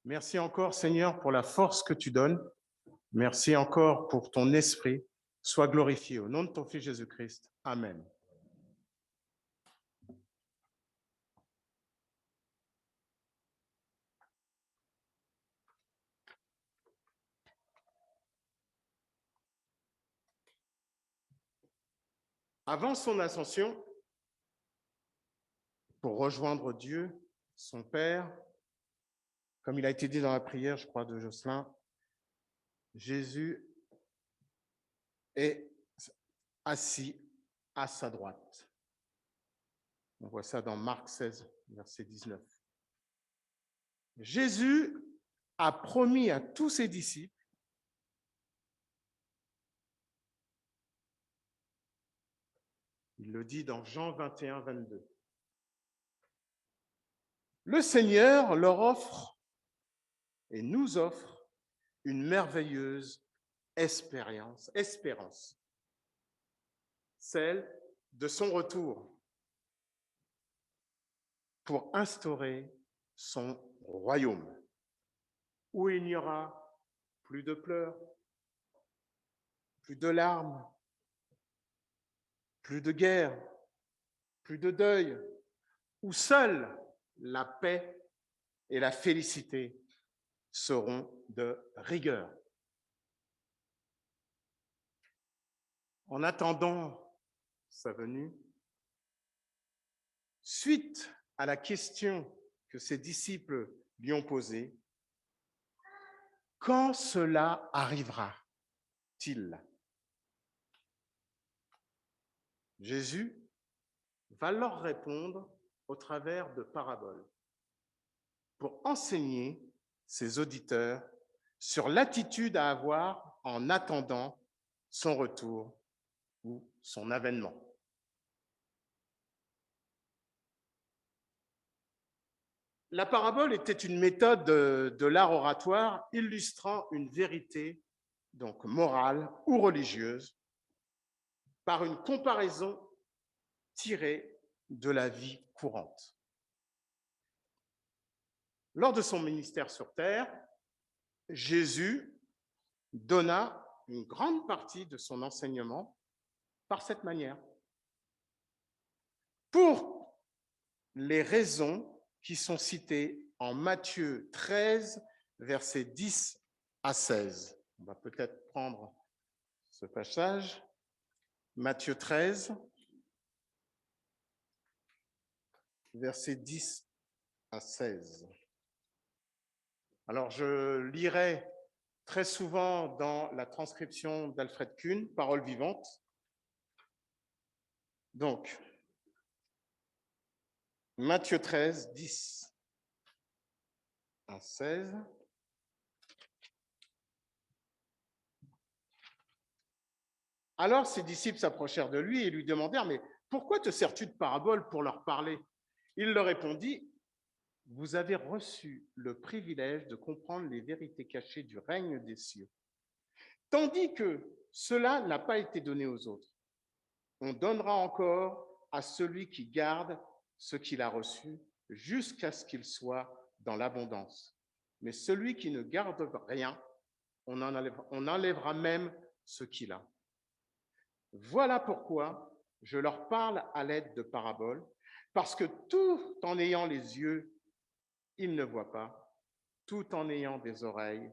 Merci encore, Seigneur, pour la force que tu donnes. Merci encore pour ton esprit. Sois glorifié. Au nom de ton Fils Jésus-Christ. Amen. Avant son ascension, pour rejoindre Dieu, son Père, comme il a été dit dans la prière, je crois, de Jocelyn, Jésus est assis à sa droite. On voit ça dans Marc 16, verset 19. Jésus a promis à tous ses disciples il le dit dans Jean 21, 22. Le Seigneur leur offre et nous offre une merveilleuse espérance, celle de son retour pour instaurer son royaume, où il n'y aura plus de pleurs, plus de larmes, plus de guerre, plus de deuil, où seule la paix et la félicité seront de rigueur. En attendant sa venue, suite à la question que ses disciples lui ont posée, quand cela arrivera-t-il? Jésus va leur répondre au travers de paraboles pour enseigner ses auditeurs sur l'attitude à avoir en attendant son retour ou son avènement. La parabole était une méthode de l'art oratoire illustrant une vérité donc morale ou religieuse par une comparaison tirée de la vie courante. Lors de son ministère sur terre, Jésus donna une grande partie de son enseignement par cette manière. Pour les raisons qui sont citées en Matthieu 13, versets 10 à 16. On va peut-être prendre ce passage. Matthieu 13, versets 10 à 16. Alors, je lirai très souvent dans la transcription d'Alfred Kuhn, Paroles vivantes. Donc, Matthieu 13, 10 à 16. Alors ses disciples s'approchèrent de lui et lui demandèrent « Mais pourquoi te sers-tu de paraboles pour leur parler ?» Il leur répondit « Vous avez reçu le privilège de comprendre les vérités cachées du règne des cieux, tandis que cela n'a pas été donné aux autres. On donnera encore à celui qui garde ce qu'il a reçu jusqu'à ce qu'il soit dans l'abondance. Mais celui qui ne garde rien, on enlèvera même ce qu'il a. Voilà pourquoi je leur parle à l'aide de paraboles, parce que tout en ayant les yeux, ils ne voient pas, tout en ayant des oreilles,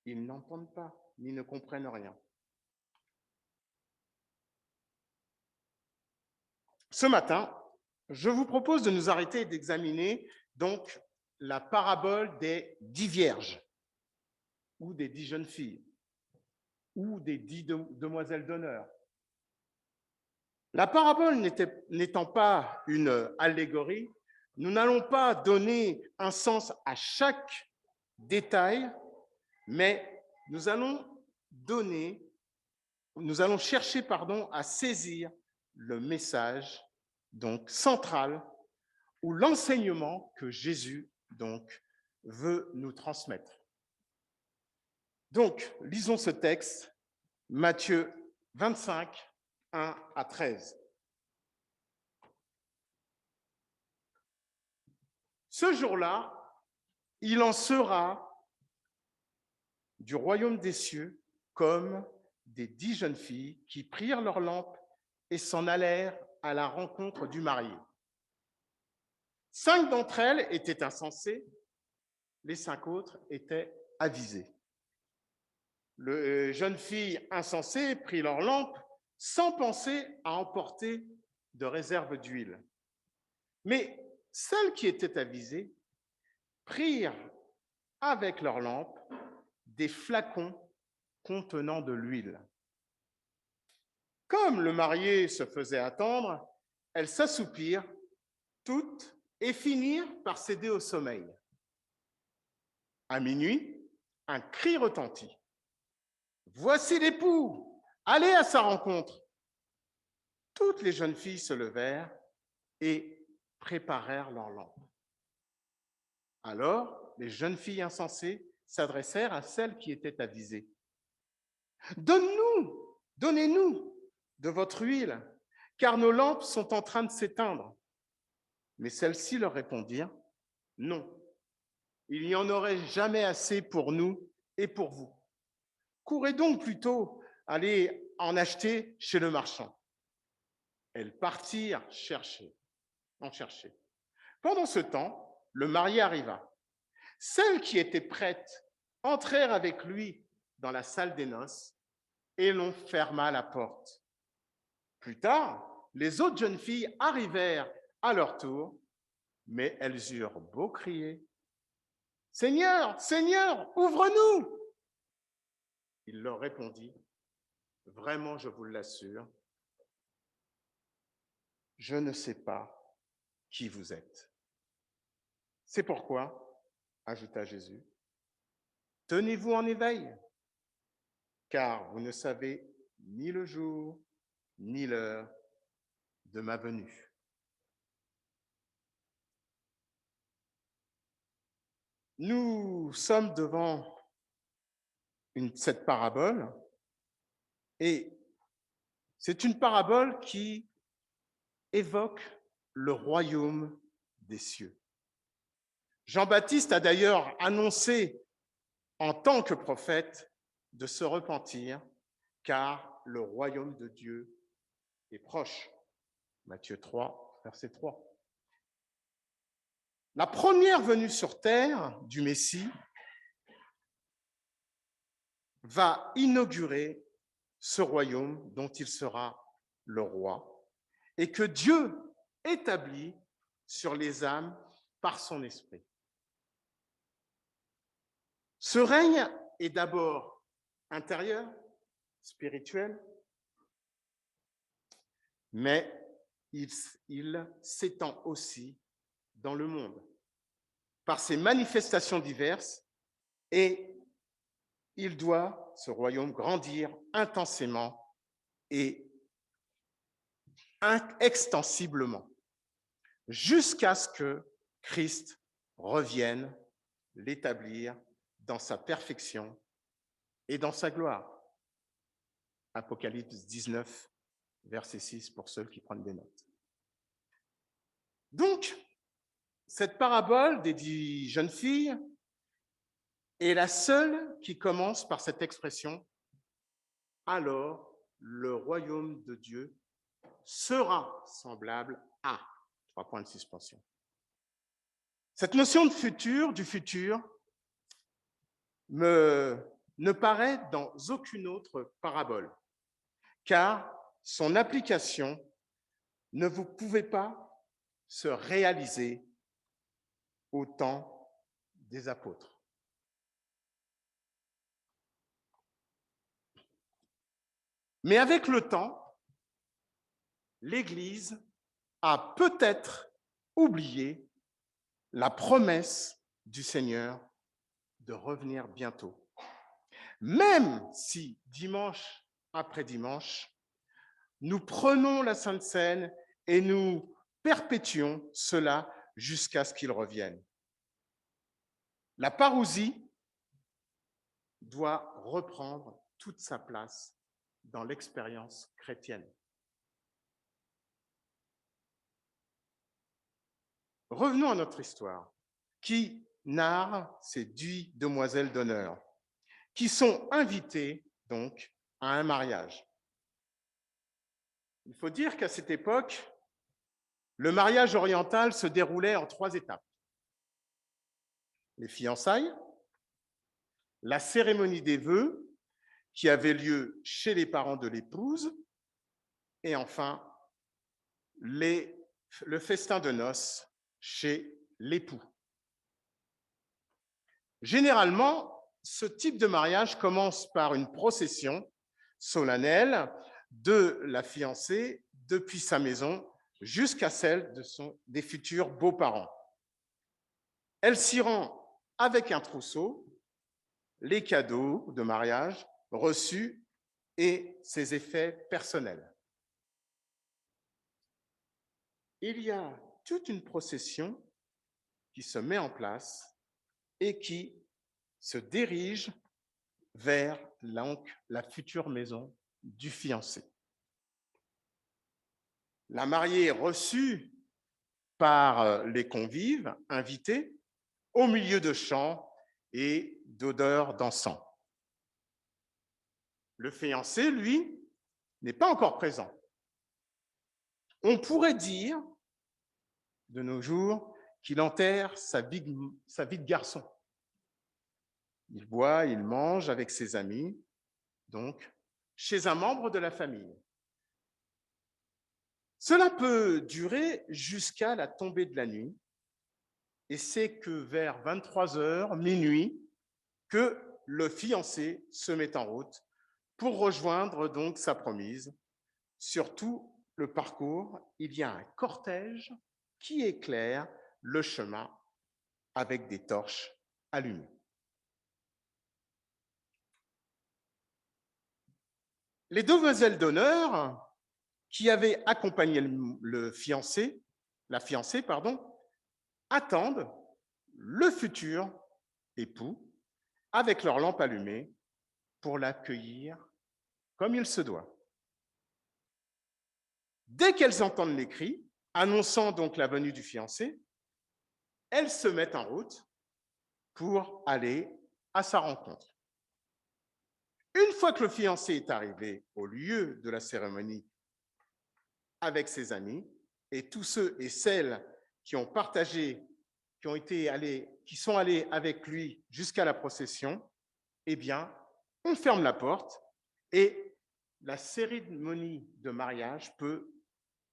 ils n'entendent pas, ni ne comprennent rien. Ce matin, je vous propose de nous arrêter et d'examiner donc la parabole des 10 vierges, ou des 10 jeunes filles, ou des 10 demoiselles d'honneur. La parabole n'étant pas une allégorie, nous n'allons pas donner un sens à chaque détail, mais nous allons chercher à saisir le message donc central ou l'enseignement que Jésus donc veut nous transmettre. Donc, lisons ce texte, Matthieu 25, 1 à 13. Ce jour-là, Il en sera du royaume des cieux comme des 10 jeunes filles qui prirent leurs lampes et s'en allèrent à la rencontre du marié. 5 d'entre elles étaient insensées, les 5 autres étaient avisées. Les jeunes filles insensées prirent leurs lampes sans penser à emporter de réserve d'huile. Mais celles qui étaient avisées prirent avec leurs lampes des flacons contenant de l'huile. Comme le marié se faisait attendre, elles s'assoupirent toutes et finirent par céder au sommeil. À minuit, un cri retentit. « Voici l'époux, allez à sa rencontre !» Toutes les jeunes filles se levèrent et préparèrent leurs lampes. Alors, les jeunes filles insensées s'adressèrent à celles qui étaient avisées. « Donnez-nous de votre huile, car nos lampes sont en train de s'éteindre. » Mais celles-ci leur répondirent, « Non, il n'y en aurait jamais assez pour nous et pour vous. Courez donc plutôt, allez en acheter chez le marchand. » Elles partirent en chercher. Pendant ce temps, le marié arriva. Celles qui étaient prêtes entrèrent avec lui dans la salle des noces et l'on ferma la porte. Plus tard, les autres jeunes filles arrivèrent à leur tour, mais elles eurent beau crier « Seigneur, Seigneur, ouvre-nous !» Il leur répondit « Vraiment, je vous l'assure, je ne sais pas qui vous êtes. C'est pourquoi, ajouta Jésus, tenez-vous en éveil, car vous ne savez ni le jour ni l'heure de ma venue. » Nous sommes devant cette parabole, et c'est une parabole qui évoque le royaume des cieux. Jean-Baptiste a d'ailleurs annoncé en tant que prophète de se repentir, car le royaume de Dieu est proche. Matthieu 3, verset 3. La première venue sur terre du Messie va inaugurer ce royaume dont il sera le roi et que Dieu établit sur les âmes par son esprit. Ce règne est d'abord intérieur, spirituel, mais il s'étend aussi dans le monde par ses manifestations diverses, et il doit, ce royaume, grandir intensément et extensiblement jusqu'à ce que Christ revienne l'établir dans sa perfection et dans sa gloire. Apocalypse 19, verset 6, pour ceux qui prennent des notes. Donc, cette parabole des 10 jeunes filles est la seule qui commence par cette expression « Alors le royaume de Dieu sera semblable à ». 3 points de suspension. Cette notion du futur, ne paraît dans aucune autre parabole, car son application ne vous pouvait pas se réaliser au temps des apôtres. Mais avec le temps, l'Église a peut-être oublié la promesse du Seigneur de revenir bientôt. Même si dimanche après dimanche, nous prenons la Sainte Seine et nous perpétuons cela jusqu'à ce qu'il revienne. La parousie doit reprendre toute sa place dans l'expérience chrétienne. Revenons à notre histoire, qui narre ces 10 demoiselles d'honneur qui sont invitées donc à un mariage. Il faut dire qu'à cette époque, le mariage oriental se déroulait en 3 étapes. Les fiançailles, la cérémonie des vœux qui avait lieu chez les parents de l'épouse et enfin le festin de noces chez l'époux. Généralement, ce type de mariage commence par une procession solennelle de la fiancée depuis sa maison jusqu'à celle des futurs beaux-parents. Elle s'y rend avec un trousseau, les cadeaux de mariage reçus et ses effets personnels. Il y a toute une procession qui se met en place et qui se dirige vers la future maison du fiancé. La mariée est reçue par les convives invités au milieu de chants et d'odeurs d'encens. Le fiancé, lui, n'est pas encore présent. On pourrait dire, de nos jours, qu'il enterre sa vie de garçon. Il boit, il mange avec ses amis, donc chez un membre de la famille. Cela peut durer jusqu'à la tombée de la nuit, et c'est que vers 23h, minuit, que le fiancé se met en route pour rejoindre donc sa promise. Sur tout le parcours, il y a un cortège qui éclaire le chemin avec des torches allumées. Les demoiselles d'honneur qui avaient accompagné la fiancée, attendent le futur époux avec leur lampe allumée pour l'accueillir comme il se doit. Dès qu'elles entendent les cris, annonçant donc la venue du fiancé, elles se mettent en route pour aller à sa rencontre. Une fois que le fiancé est arrivé au lieu de la cérémonie avec ses amis, et tous ceux et celles qui ont partagé, qui sont allés avec lui jusqu'à la procession, eh bien, on ferme la porte et la cérémonie de mariage peut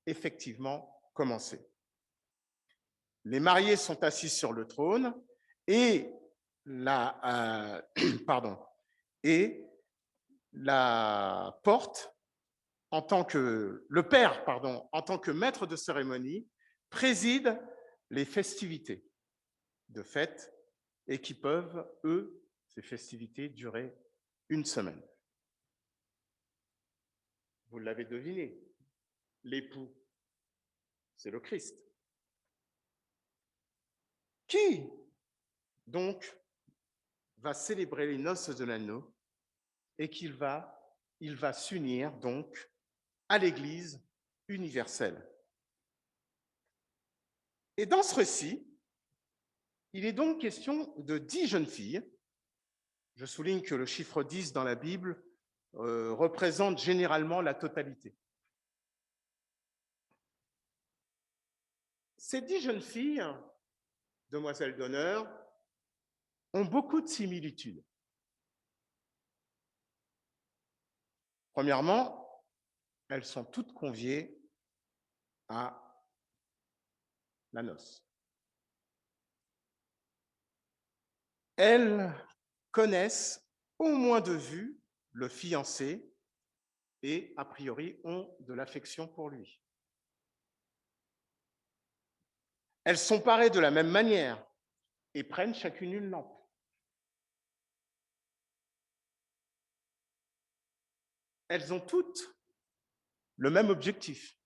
effectivement commencer. Les mariés sont assis sur le trône et la porte, le père, en tant que maître de cérémonie, préside les festivités de fête et qui peuvent, ces festivités, durer une semaine. Vous l'avez deviné, l'époux, c'est le Christ. Qui, donc, va célébrer les noces de l'agneau et il va s'unir, donc, à l'Église universelle. Et dans ce récit, il est donc question de 10 jeunes filles. Je souligne que le chiffre 10 dans la Bible représente généralement la totalité. Ces 10 jeunes filles, demoiselles d'honneur, ont beaucoup de similitudes. Premièrement, elles sont toutes conviées à la noce. Elles connaissent au moins de vue le fiancé et, a priori, ont de l'affection pour lui. Elles sont parées de la même manière et prennent chacune une lampe. Elles ont toutes le même objectif,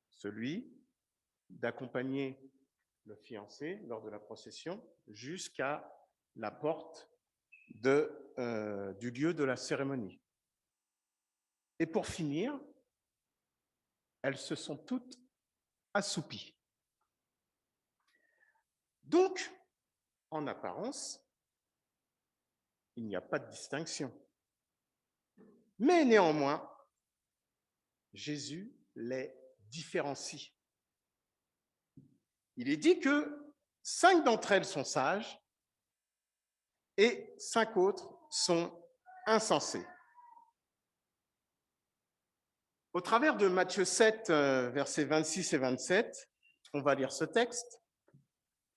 celui d'accompagner le fiancé lors de la procession jusqu'à la porte du lieu de la cérémonie. Et pour finir, elles se sont toutes assoupies. Donc, en apparence, il n'y a pas de distinction. Mais néanmoins, Jésus les différencie. Il est dit que 5 d'entre elles sont sages et 5 autres sont insensées. Au travers de Matthieu 7, versets 26 et 27, on va lire ce texte.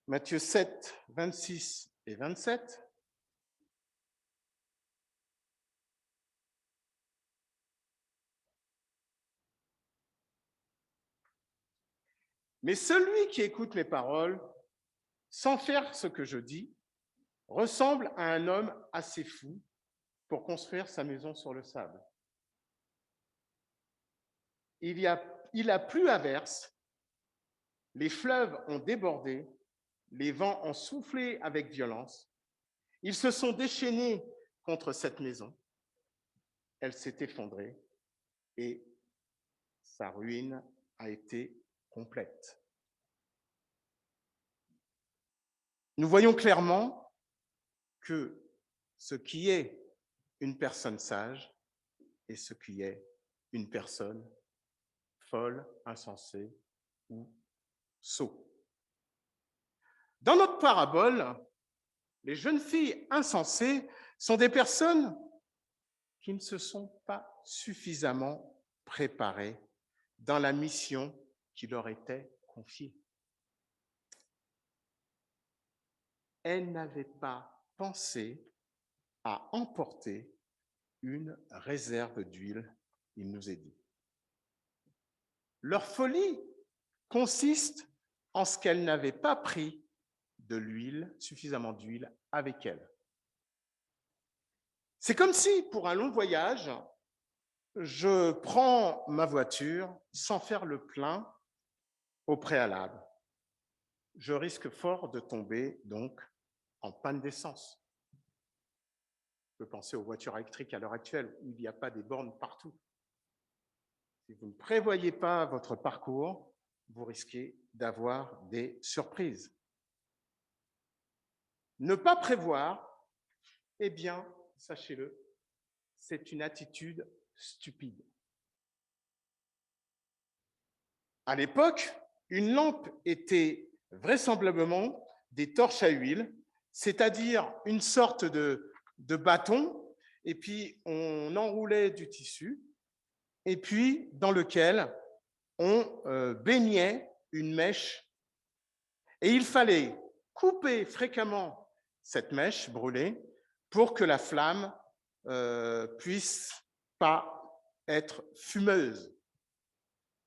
Matthieu 7, 26 et 27. Mais celui qui écoute mes paroles, sans faire ce que je dis, ressemble à un homme assez fou pour construire sa maison sur le sable. Il a plu à verse, les fleuves ont débordé, les vents ont soufflé avec violence. Ils se sont déchaînés contre cette maison. Elle s'est effondrée et sa ruine a été complète. Nous voyons clairement que ce qui est une personne sage et ce qui est une personne folle, insensée ou sot. Dans notre parabole, les jeunes filles insensées sont des personnes qui ne se sont pas suffisamment préparées dans la mission qui leur était confiée. Elles n'avaient pas pensé à emporter une réserve d'huile, il nous est dit. Leur folie consiste en ce qu'elles n'avaient pas pris de l'huile, suffisamment d'huile avec elles. C'est comme si, pour un long voyage, je prends ma voiture sans faire le plein au préalable. Je risque fort de tomber donc en panne d'essence. Je peux penser aux voitures électriques à l'heure actuelle où il n'y a pas des bornes partout. Si vous ne prévoyez pas votre parcours, vous risquez d'avoir des surprises. Ne pas prévoir, eh bien, sachez-le, c'est une attitude stupide. À l'époque, une lampe était vraisemblablement des torches à huile, c'est-à-dire une sorte de bâton, et puis on enroulait du tissu, et puis dans lequel on baignait une mèche, et il fallait couper fréquemment cette mèche brûlée pour que la flamme puisse pas être fumeuse.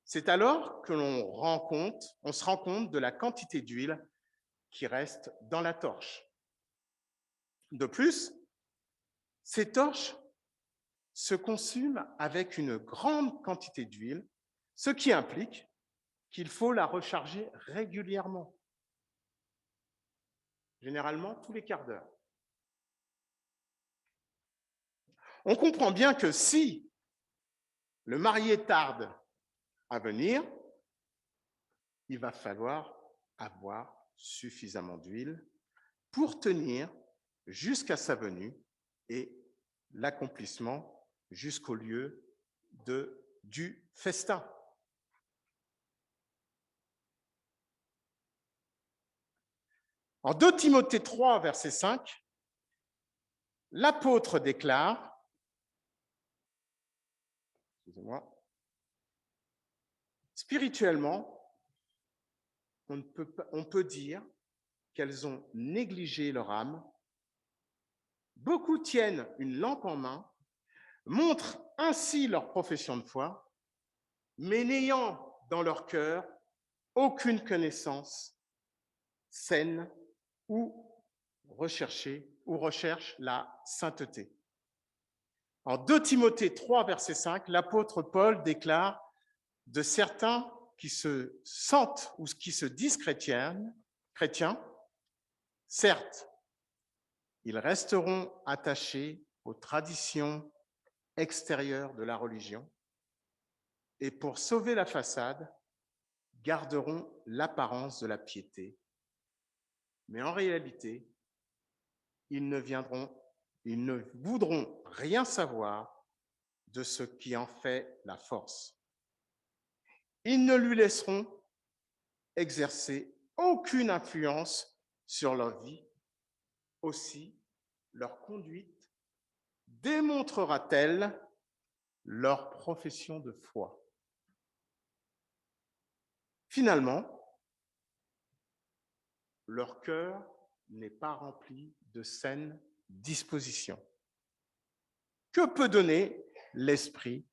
C'est alors que on se rend compte de la quantité d'huile qui reste dans la torche. De plus, ces torches se consument avec une grande quantité d'huile, ce qui implique qu'il faut la recharger régulièrement, généralement tous les quarts d'heure. On comprend bien que si le marié tarde à venir, il va falloir avoir suffisamment d'huile pour tenir jusqu'à sa venue et l'accomplissement jusqu'au lieu du festin. En 2 Timothée 3, verset 5, l'apôtre déclare, spirituellement, on peut dire qu'elles ont négligé leur âme. Beaucoup tiennent une lampe en main, montrent ainsi leur profession de foi, mais n'ayant dans leur cœur aucune connaissance saine ou recherchent la sainteté. En 2 Timothée 3, verset 5, l'apôtre Paul déclare de certains qui se sentent ou qui se disent chrétiens, certes, ils resteront attachés aux traditions extérieures de la religion et pour sauver la façade, garderont l'apparence de la piété. Mais en réalité, ils ne voudront rien savoir de ce qui en fait la force. Ils ne lui laisseront exercer aucune influence sur leur vie. Aussi, leur conduite démontrera-t-elle leur profession de foi. Finalement, leur cœur n'est pas rempli de saines dispositions. Que peut donner l'esprit,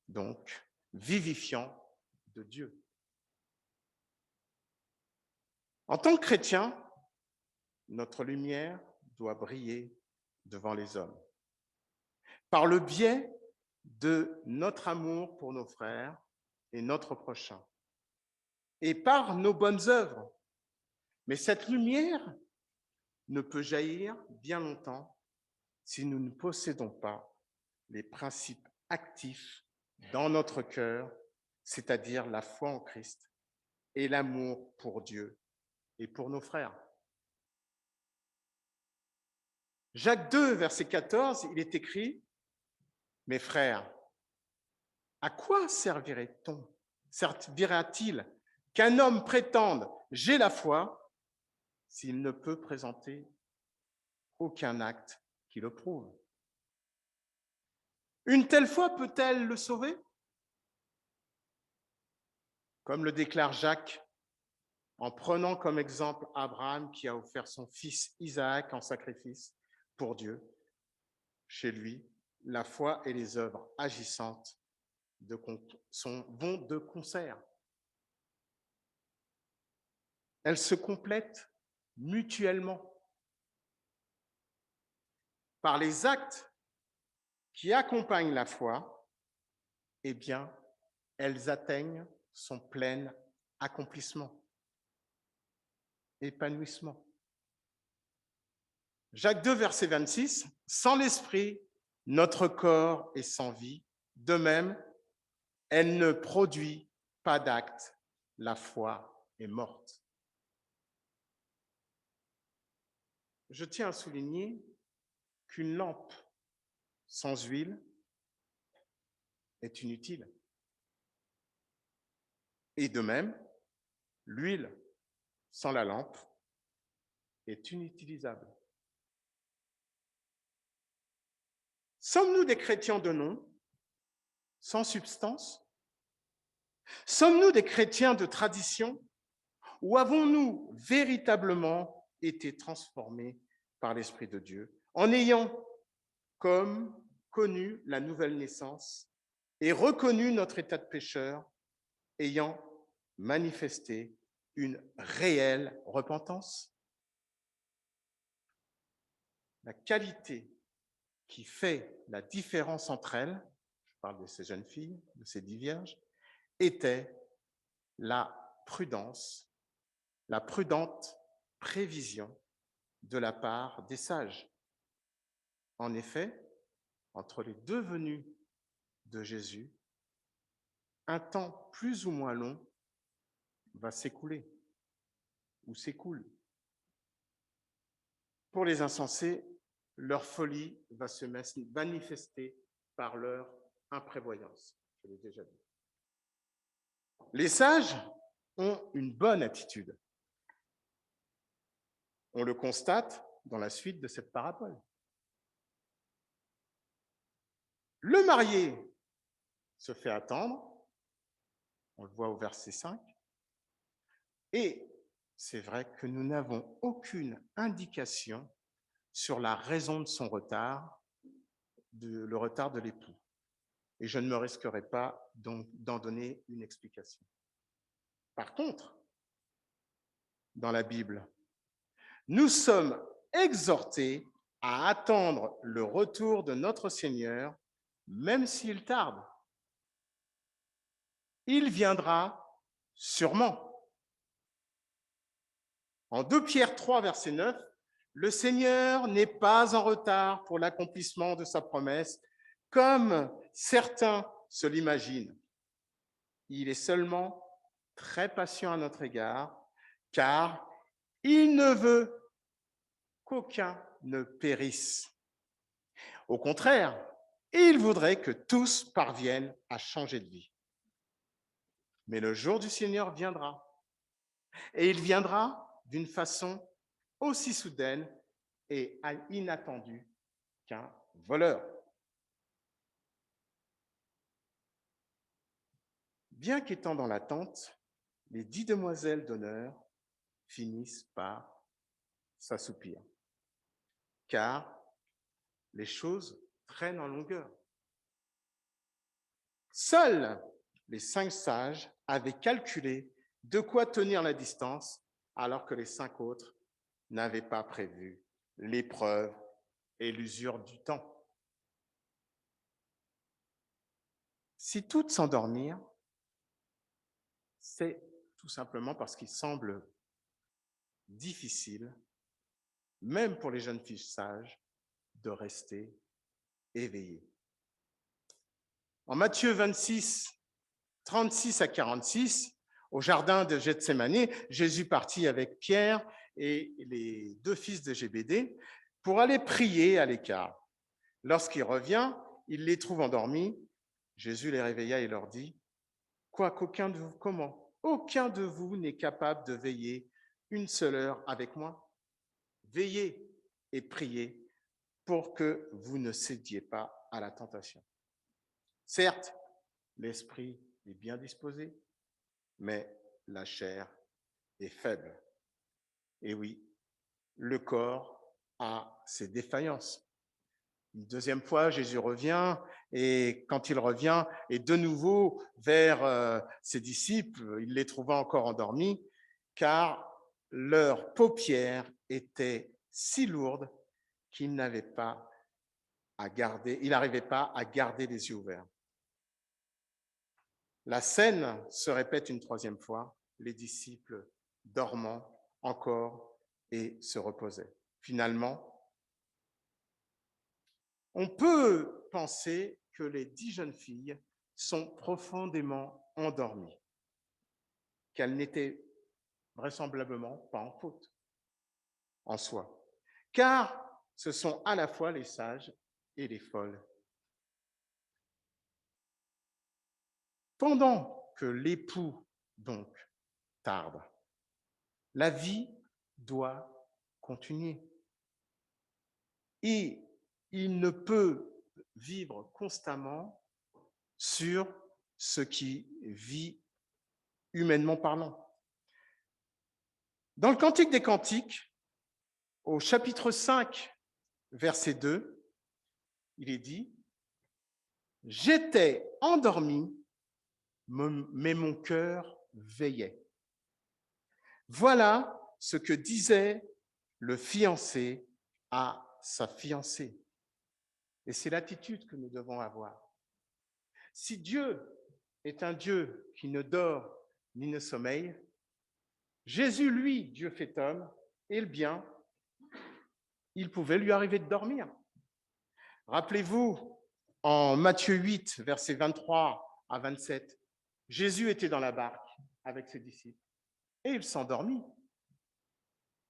donc, vivifiant de Dieu? En tant que chrétien, notre lumière doit briller devant les hommes par le biais de notre amour pour nos frères et notre prochain et par nos bonnes œuvres. Mais cette lumière ne peut jaillir bien longtemps si nous ne possédons pas les principes actifs dans notre cœur, c'est-à-dire la foi en Christ et l'amour pour Dieu et pour nos frères. Jacques 2, verset 14, il est écrit « Mes frères, à quoi servirait-il qu'un homme prétende « j'ai la foi » s'il ne peut présenter aucun acte qui le prouve? Une telle foi peut-elle le sauver? Comme le déclare Jacques, en prenant comme exemple Abraham qui a offert son fils Isaac en sacrifice pour Dieu. Chez lui, la foi et les œuvres agissantes vont de concert. Elles se complètent mutuellement. Par les actes qui accompagnent la foi, eh bien, elles atteignent son plein accomplissement, épanouissement. Jacques 2, verset 26, « Sans l'esprit, notre corps est sans vie. De même, elle ne produit pas d'acte. La foi est morte. » Je tiens à souligner qu'une lampe sans huile est inutile. Et de même, l'huile sans la lampe est inutilisable. Sommes-nous des chrétiens de nom, sans substance? Sommes-nous des chrétiens de tradition? Ou avons-nous véritablement été transformés par l'Esprit de Dieu en ayant comme connu la nouvelle naissance et reconnu notre état de pécheur, ayant manifesté une réelle repentance? La qualité qui fait la différence entre elles, je parle de ces jeunes filles, de ces 10 vierges, était la prudence, la prudente prévision de la part des sages. En effet, entre les deux venues de Jésus, un temps plus ou moins long va s'écouler ou s'écoule. Pour les insensés, leur folie va se manifester par leur imprévoyance. Je l'ai déjà dit. Les sages ont une bonne attitude. On le constate dans la suite de cette parabole. Le marié se fait attendre, on le voit au verset 5, et c'est vrai que nous n'avons aucune indication sur la raison de son retard, le retard de l'époux. Et je ne me risquerai pas donc d'en donner une explication. Par contre, dans la Bible, nous sommes exhortés à attendre le retour de notre Seigneur, même s'il tarde. Il viendra sûrement. En 2 Pierre 3, verset 9, le Seigneur n'est pas en retard pour l'accomplissement de sa promesse, comme certains se l'imaginent. Il est seulement très patient à notre égard, car il ne veut qu'aucun ne périsse. Au contraire, il voudrait que tous parviennent à changer de vie. Mais le jour du Seigneur viendra, et il viendra d'une façon aussi soudaine et inattendue qu'un voleur. Bien qu'étant dans l'attente, les 10 demoiselles d'honneur finissent par s'assoupir, car les choses traînent en longueur. Seuls les 5 sages avaient calculé de quoi tenir la distance, alors que les 5 autres n'avaient pas prévu l'épreuve et l'usure du temps. Si toutes s'endormirent, c'est tout simplement parce qu'il semble difficile, même pour les jeunes filles sages, de rester éveillées. En Matthieu 26, 36 à 46, au jardin de Gethsémani, Jésus partit avec Pierre et les 2 fils de Zébédée pour aller prier à l'écart. Lorsqu'il revient, il les trouve endormis. Jésus les réveilla et leur dit, aucun de vous n'est capable de veiller une seule heure avec moi? Veillez et priez pour que vous ne cédiez pas à la tentation. Certes, l'esprit est bien disposé, mais la chair est faible. Et oui, le corps a ses défaillances. Une deuxième fois, Jésus revient, et quand il revient, et de nouveau vers ses disciples, il les trouva encore endormis, car leurs paupières étaient si lourdes qu'il n'arrivait pas à garder les yeux ouverts. La scène se répète une 3e fois, les disciples dormant encore et se reposaient. Finalement, on peut penser que les 10 jeunes filles sont profondément endormies, qu'elles n'étaient vraisemblablement pas en faute en soi, car ce sont à la fois les sages et les folles. Pendant que l'époux, donc, tarde, la vie doit continuer. Et il ne peut vivre constamment sur ce qui vit humainement parlant. Dans le Cantique des Cantiques, au chapitre 5, verset 2, il est dit « J'étais endormi, mais mon cœur veillait. » Voilà ce que disait le fiancé à sa fiancée. Et c'est l'attitude que nous devons avoir. Si Dieu est un Dieu qui ne dort ni ne sommeille, Jésus, lui, Dieu fait homme, et le bien, il pouvait lui arriver de dormir. Rappelez-vous, en Matthieu 8, versets 23 à 27, Jésus était dans la barque avec ses disciples et il s'endormit.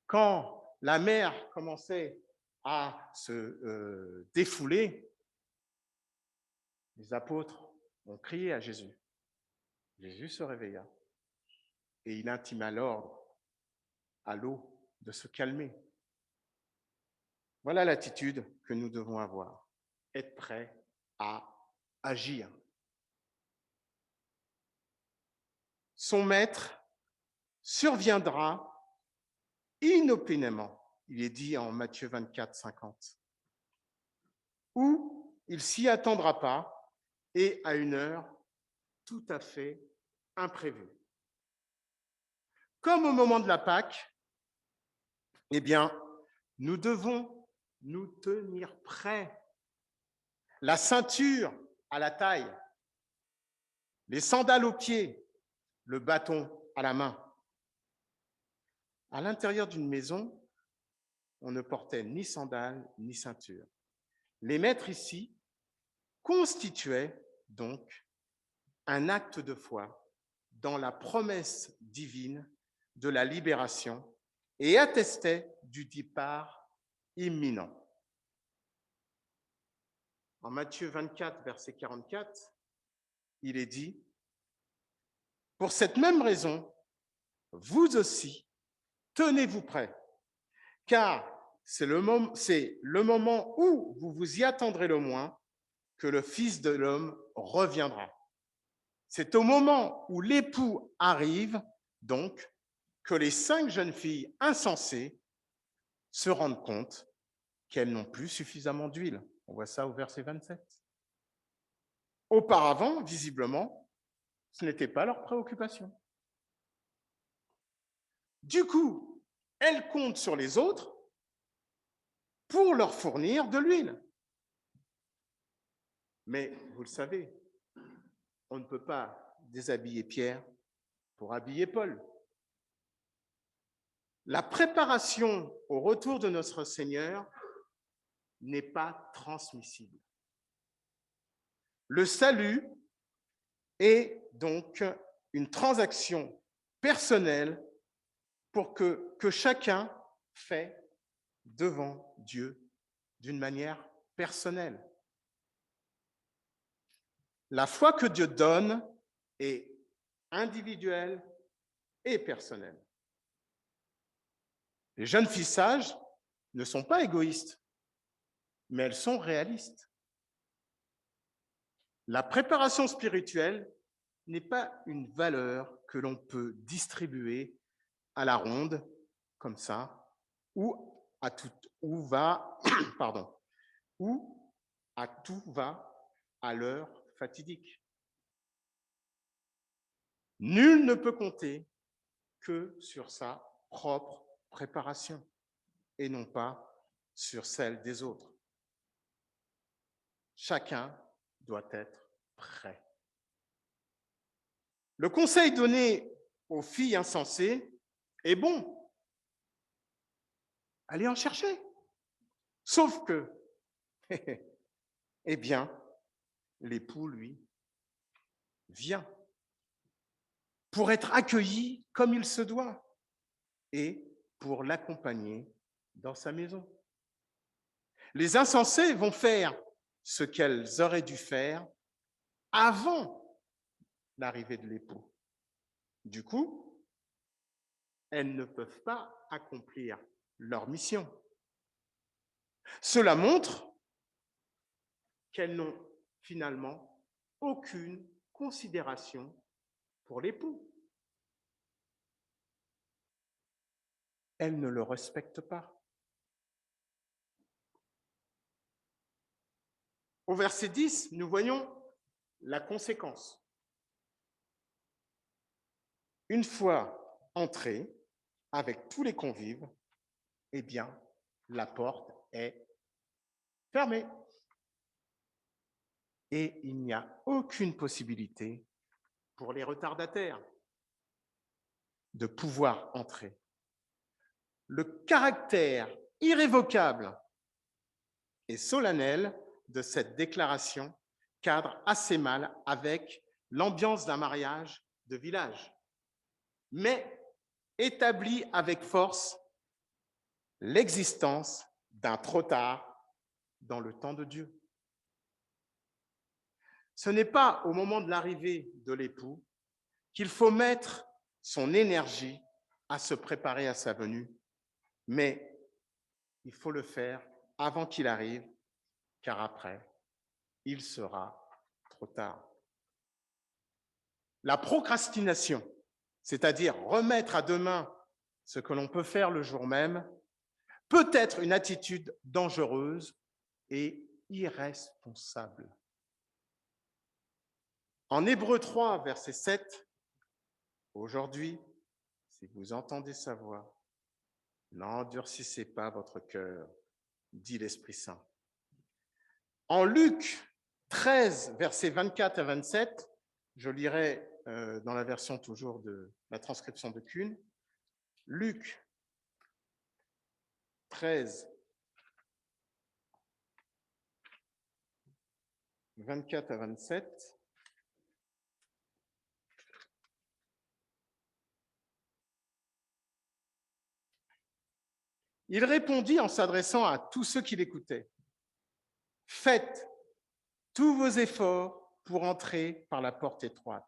Quand la mer commençait à se défouler, les apôtres ont crié à Jésus. Jésus se réveilla et il intima l'ordre à l'eau de se calmer. Voilà l'attitude que nous devons avoir, être prêts à agir. Son maître surviendra inopinément, il est dit en Matthieu 24, 50, où il s'y attendra pas et à une heure tout à fait imprévue. Comme au moment de la Pâque, eh bien, nous devons nous tenir prêts. La ceinture à la taille, les sandales aux pieds, le bâton à la main. À l'intérieur d'une maison, on ne portait ni sandales ni ceinture. Les maîtres ici constituaient donc un acte de foi dans la promesse divine de la libération et attestaient du départ imminent. En Matthieu 24, verset 44, il est dit, « Pour cette même raison, vous aussi, tenez-vous prêts, car c'est le moment où vous vous y attendrez le moins que le Fils de l'homme reviendra. » C'est au moment où l'époux arrive, donc, que les 5 jeunes filles insensées se rendent compte qu'elles n'ont plus suffisamment d'huile. On voit ça au verset 27. Auparavant, visiblement, ce n'était pas leur préoccupation. Du coup, elles comptent sur les autres pour leur fournir de l'huile. Mais vous le savez, on ne peut pas déshabiller Pierre pour habiller Paul. La préparation au retour de notre Seigneur n'est pas transmissible. Le salut est donc une transaction personnelle pour que chacun fait devant Dieu d'une manière personnelle. La foi que Dieu donne est individuelle et personnelle. Les jeunes filles sages ne sont pas égoïstes, mais elles sont réalistes. La préparation spirituelle n'est pas une valeur que l'on peut distribuer à la ronde, comme ça, ou à tout va à l'heure fatidique. Nul ne peut compter que sur sa propre préparation et non pas sur celle des autres. Chacun doit être prêt. Le conseil donné aux filles insensées est bon. Allez en chercher. Sauf que, eh bien, l'époux, lui, vient pour être accueilli comme il se doit et pour l'accompagner dans sa maison. Les insensés vont faire ce qu'elles auraient dû faire avant l'arrivée de l'époux. Du coup, elles ne peuvent pas accomplir leur mission. Cela montre qu'elles n'ont finalement aucune considération pour l'époux. Elles ne le respectent pas. Au verset 10, nous voyons la conséquence. Une fois entrés avec tous les convives, eh bien, la porte est fermée. Et il n'y a aucune possibilité pour les retardataires de pouvoir entrer. Le caractère irrévocable et solennel de cette déclaration cadre assez mal avec l'ambiance d'un mariage de village, mais établit avec force l'existence d'un trop tard dans le temps de Dieu. Ce n'est pas au moment de l'arrivée de l'époux qu'il faut mettre son énergie à se préparer à sa venue, mais il faut le faire avant qu'il arrive, car après, il sera trop tard. La procrastination, c'est-à-dire remettre à demain ce que l'on peut faire le jour même, peut être une attitude dangereuse et irresponsable. En Hébreux 3, verset 7, « Aujourd'hui, si vous entendez sa voix, n'endurcissez pas votre cœur, dit l'Esprit Saint. » En Luc 13, versets 24 à 27, je lirai dans la version toujours de la transcription de Kuhn, Luc 13, 24 à 27. Il répondit en s'adressant à tous ceux qui l'écoutaient. « Faites tous vos efforts pour entrer par la porte étroite,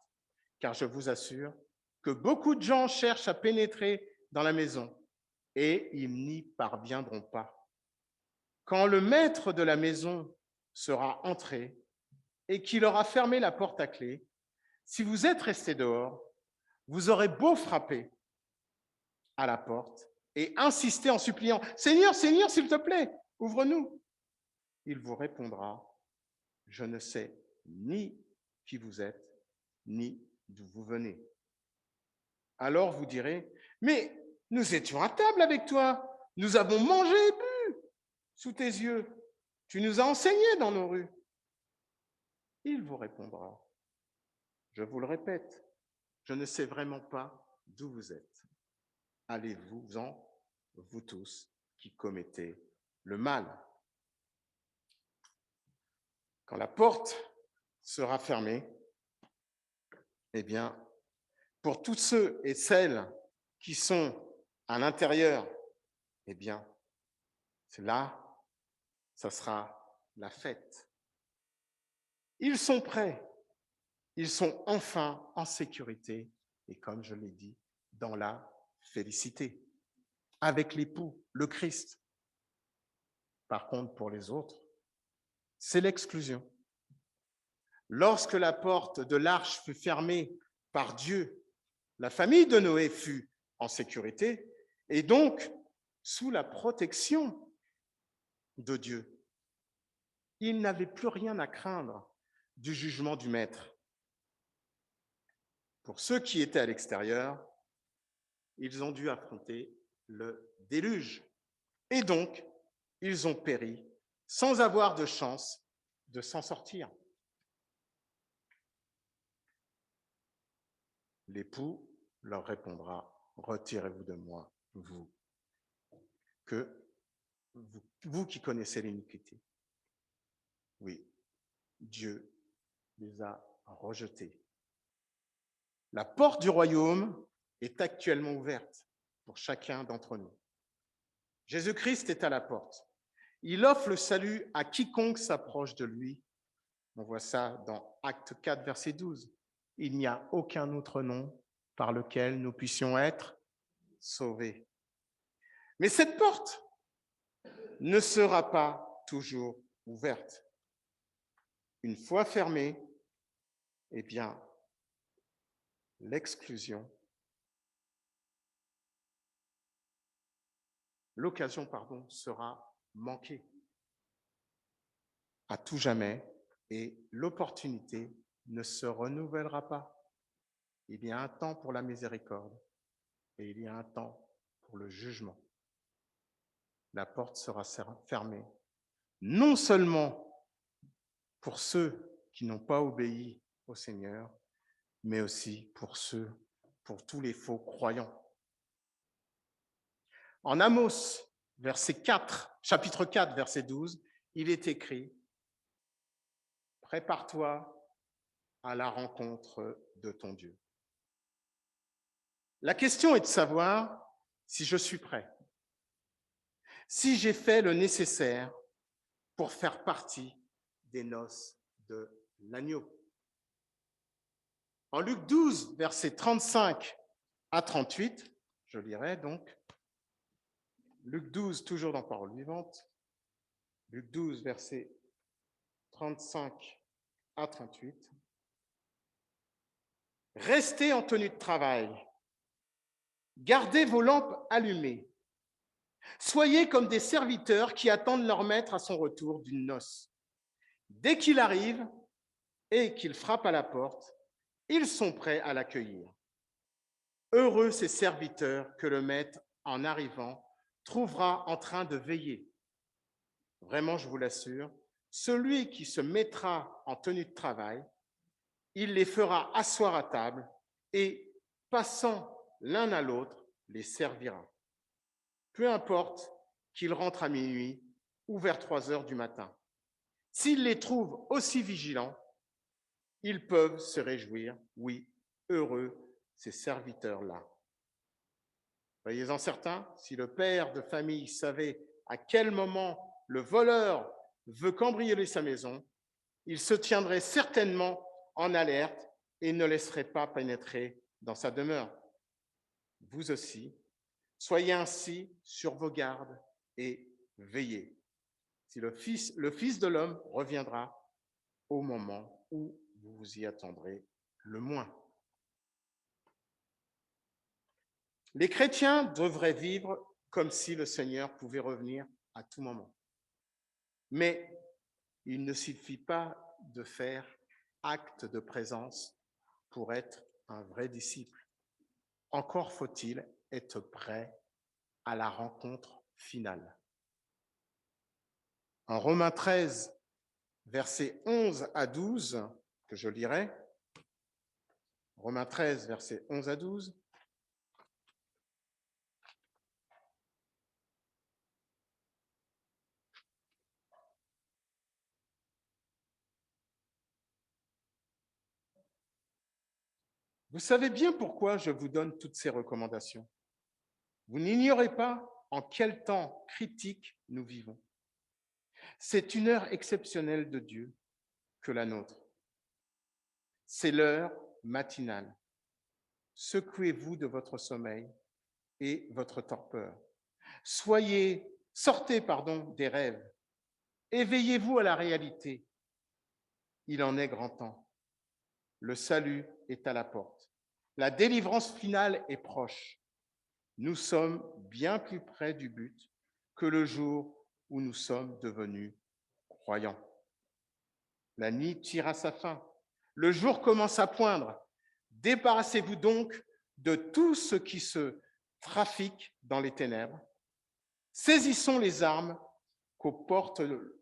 car je vous assure que beaucoup de gens cherchent à pénétrer dans la maison et ils n'y parviendront pas. Quand le maître de la maison sera entré et qu'il aura fermé la porte à clé, si vous êtes restés dehors, vous aurez beau frapper à la porte et insister en suppliant « Seigneur, Seigneur, s'il te plaît, ouvre-nous !» Il vous répondra « Je ne sais ni qui vous êtes, ni d'où vous venez. » Alors vous direz « Mais nous étions à table avec toi, nous avons mangé et bu sous tes yeux, tu nous as enseigné dans nos rues. » Il vous répondra « Je vous le répète, je ne sais vraiment pas d'où vous êtes. Allez-vous-en, vous tous qui commettez le mal. » Quand la porte sera fermée, eh bien, pour tous ceux et celles qui sont à l'intérieur, eh bien, c'est là, ça sera la fête. Ils sont prêts, ils sont enfin en sécurité et, comme je l'ai dit, dans la félicité, avec l'époux, le Christ. Par contre, pour les autres, c'est l'exclusion. Lorsque la porte de l'arche fut fermée par Dieu, la famille de Noé fut en sécurité et donc sous la protection de Dieu. Ils n'avaient plus rien à craindre du jugement du Maître. Pour ceux qui étaient à l'extérieur, ils ont dû affronter le déluge et donc ils ont péri sans avoir de chance de s'en sortir. L'époux leur répondra « Retirez-vous de moi, vous qui connaissez l'iniquité. » Oui, Dieu les a rejetés. La porte du royaume est actuellement ouverte pour chacun d'entre nous. Jésus-Christ est à la porte. Il offre le salut à quiconque s'approche de lui. On voit ça dans Acte 4, verset 12. Il n'y a aucun autre nom par lequel nous puissions être sauvés. Mais cette porte ne sera pas toujours ouverte. Une fois fermée, eh bien, l'occasion sera manquée à tout jamais et l'opportunité ne se renouvellera pas. Il y a un temps pour la miséricorde et il y a un temps pour le jugement. La porte sera fermée, non seulement pour ceux qui n'ont pas obéi au Seigneur, mais aussi pour tous les faux croyants. En Amos, chapitre 4, verset 12, il est écrit « Prépare-toi à la rencontre de ton Dieu. » La question est de savoir si je suis prêt, si j'ai fait le nécessaire pour faire partie des noces de l'agneau. En Luc 12, versets 35 à 38, je lirai donc, Luc 12, toujours dans Parole vivante, Luc 12, versets 35 à 38. « Restez en tenue de travail, gardez vos lampes allumées, soyez comme des serviteurs qui attendent leur maître à son retour d'une noce. Dès qu'il arrive et qu'il frappe à la porte, ils sont prêts à l'accueillir. Heureux ces serviteurs que le maître, en arrivant, trouvera en train de veiller. Vraiment, je vous l'assure, celui qui se mettra en tenue de travail, il les fera asseoir à table et, passant l'un à l'autre, les servira. Peu importe qu'ils rentrent à minuit ou vers 3 heures du matin. S'ils les trouvent aussi vigilants, ils peuvent se réjouir. Oui, heureux ces serviteurs-là. Soyez-en certains, si le père de famille savait à quel moment le voleur veut cambrioler sa maison, il se tiendrait certainement en alerte et ne laisserait pas pénétrer dans sa demeure. Vous aussi, soyez ainsi sur vos gardes et veillez. Si le Fils de l'homme reviendra au moment où vous vous y attendrez le moins. Les chrétiens devraient vivre comme si le Seigneur pouvait revenir à tout moment. Mais il ne suffit pas de faire acte de présence pour être un vrai disciple. Encore faut-il être prêt à la rencontre finale. En Romains 13, versets 11 à 12, que je lirai, Romains 13, versets 11 à 12, vous savez bien pourquoi je vous donne toutes ces recommandations. Vous n'ignorez pas en quel temps critique nous vivons. C'est une heure exceptionnelle de Dieu que la nôtre. C'est l'heure matinale. Secouez-vous de votre sommeil et votre torpeur. Sortez des rêves. Éveillez-vous à la réalité. Il en est grand temps. Le salut est à la porte. La délivrance finale est proche. Nous sommes bien plus près du but que le jour où nous sommes devenus croyants. La nuit tire à sa fin. Le jour commence à poindre. Débarrassez-vous donc de tout ce qui se trafique dans les ténèbres. Saisissons les armes qu'on porte le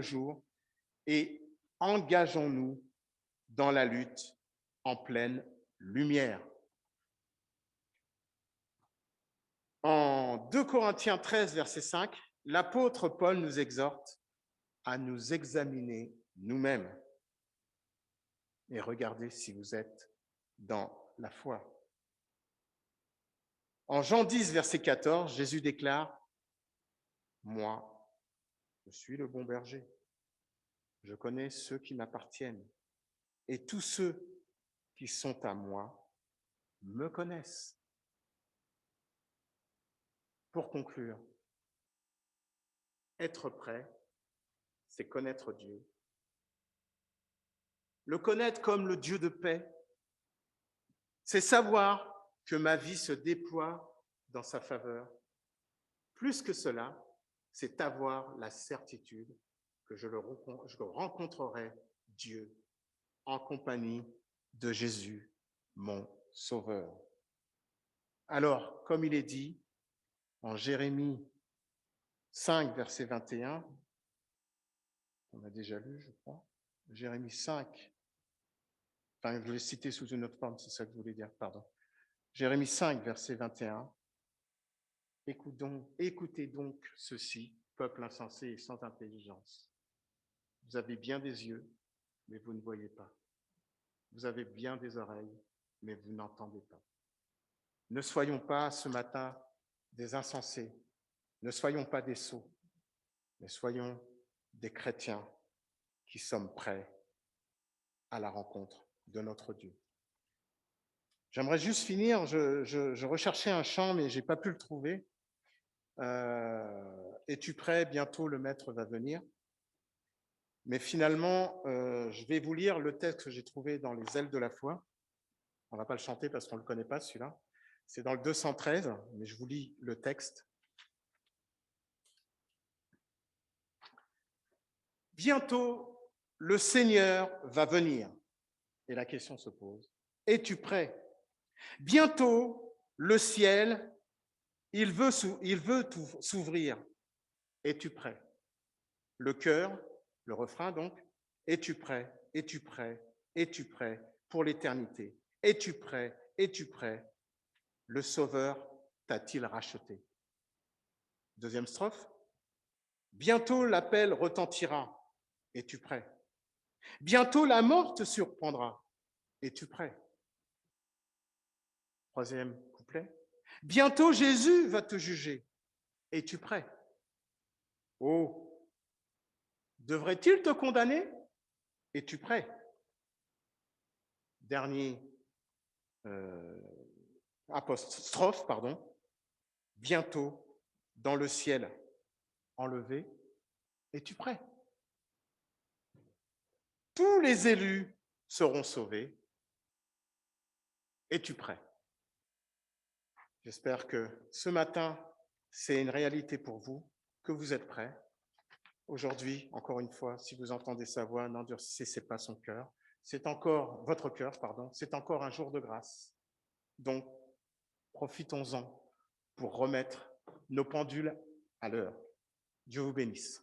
jour et engageons-nous dans la lutte en pleine lumière. En 2 Corinthiens 13, verset 5, l'apôtre Paul nous exhorte à nous examiner nous-mêmes et regardez si vous êtes dans la foi. En Jean 10, verset 14, Jésus déclare « Moi, je suis le bon berger. Je connais ceux qui m'appartiennent et tous ceux qui sont à moi me connaissent. » Pour conclure, être prêt, c'est connaître Dieu. Le connaître comme le Dieu de paix, c'est savoir que ma vie se déploie dans sa faveur. Plus que cela, c'est avoir la certitude que je rencontrerai Dieu en compagnie de Jésus, mon Sauveur. Alors, comme il est dit en Jérémie 5, verset 21, on a déjà lu, je crois, Jérémie 5, enfin, je l'ai cité sous une autre forme, c'est ça que je voulais dire, pardon. Jérémie 5, verset 21, écoutez donc ceci, peuple insensé et sans intelligence. Vous avez bien des yeux, mais vous ne voyez pas. Vous avez bien des oreilles, mais vous n'entendez pas. Ne soyons pas ce matin des insensés, ne soyons pas des sots, mais soyons des chrétiens qui sommes prêts à la rencontre de notre Dieu. J'aimerais juste finir, je recherchais un chant, mais je n'ai pas pu le trouver. Es-tu prêt? Bientôt le maître va venir. Mais finalement, je vais vous lire le texte que j'ai trouvé dans les ailes de la foi. On ne va pas le chanter parce qu'on ne le connaît pas, celui-là. C'est dans le 213, mais je vous lis le texte. Bientôt, le Seigneur va venir. Et la question se pose, es-tu prêt? Bientôt, le ciel, il veut s'ouvrir. Es-tu prêt? Le chœur, le refrain donc, es-tu prêt? Es-tu prêt? Es-tu prêt pour l'éternité? Es-tu prêt? Es-tu prêt? Le Sauveur t'a-t-il racheté? Deuxième strophe. Bientôt l'appel retentira. Es-tu prêt? Bientôt la mort te surprendra. Es-tu prêt? Troisième couplet. Bientôt, Jésus va te juger. Es-tu prêt? Oh, devrait-il te condamner? Es-tu prêt? Dernier apostrophe, pardon. Bientôt, dans le ciel enlevé, es-tu prêt? Tous les élus seront sauvés. Es-tu prêt? J'espère que ce matin, c'est une réalité pour vous, que vous êtes prêts. Aujourd'hui, encore une fois, si vous entendez sa voix, n'endurcissez pas son cœur. C'est encore votre cœur, pardon. C'est encore un jour de grâce. Donc, profitons-en pour remettre nos pendules à l'heure. Dieu vous bénisse.